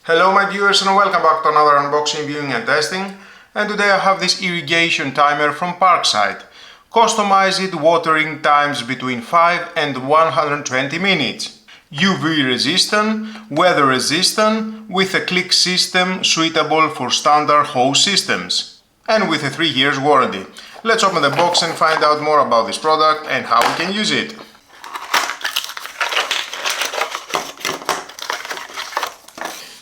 Hello my viewers and welcome back to another unboxing, viewing and testing. And today I have this irrigation timer from Parkside. Customized watering times between 5 and 120 minutes. UV resistant, weather resistant, with a click system suitable for standard hose systems. And with a 3 years warranty. Let's open the box and find out more about this product and how we can use it.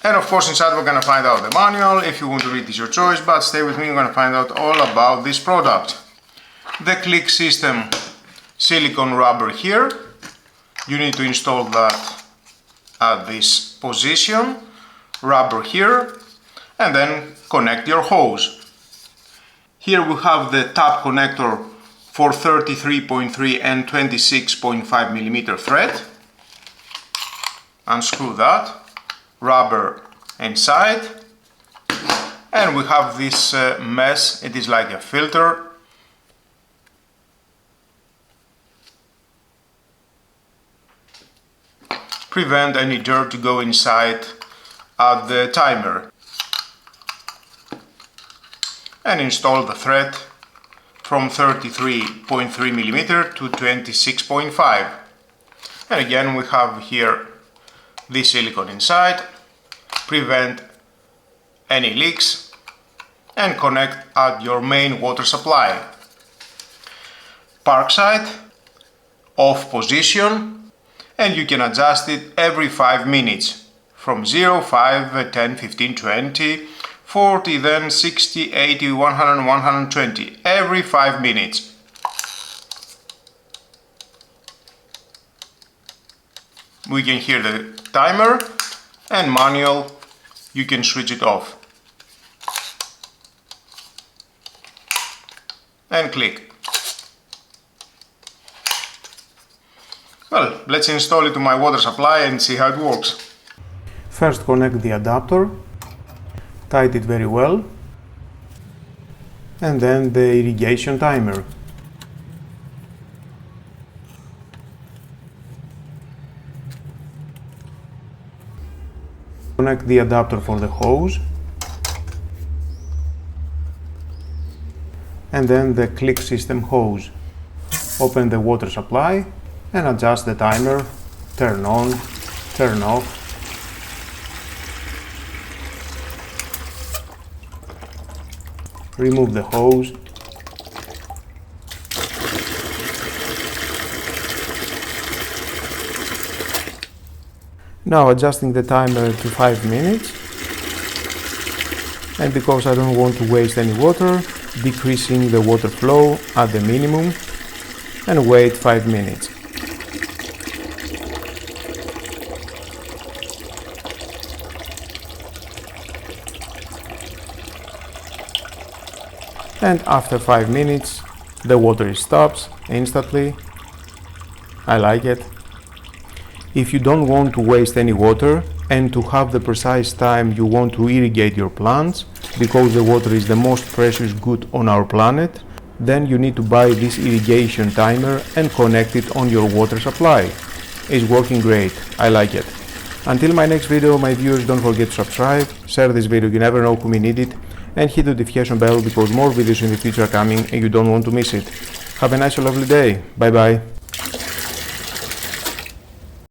And of course inside we're going to find out the manual. If you want to read, it's your choice, but stay with me, we're going to find out all about this product. The click system silicone rubber here. You need to install that at this position. Rubber here. And then connect your hose. Here we have the tap connector for 33.3 and 26.5 millimeter thread. Unscrew that. Rubber inside, and we have this mesh. It is like a filter. Prevent any dirt to go inside at the timer. And install the thread from 33.3 millimeter to 26.5. And again we have here this silicone inside. Prevent any leaks and connect at your main water supply. Parkside off position, and you can adjust it every 5 minutes from 0, 5, 10, 15, 20, 40, then 60, 80, 100, 120 every 5 minutes. We can hear the timer and manual. You can switch it off and click. Well, let's install it to my water supply and see how it works. First connect the adapter, tight it very well, and then the irrigation timer. Connect the adapter for the hose, and then the click system hose. Open the water supply and adjust the timer, turn on, turn off. Remove the hose. Now adjusting the timer to 5 minutes, and because I don't want to waste any water, decreasing the water flow at the minimum and wait 5 minutes. And after 5 minutes the water stops instantly. I like it. If you don't want to waste any water and to have the precise time you want to irrigate your plants, because the water is the most precious good on our planet, then you need to buy this irrigation timer and connect it on your water supply. It's working great. I like it. Until my next video, my viewers, don't forget to subscribe, share this video, you never know who may need it, and hit the notification bell because more videos in the future are coming and you don't want to miss it. Have a nice and lovely day. Bye bye.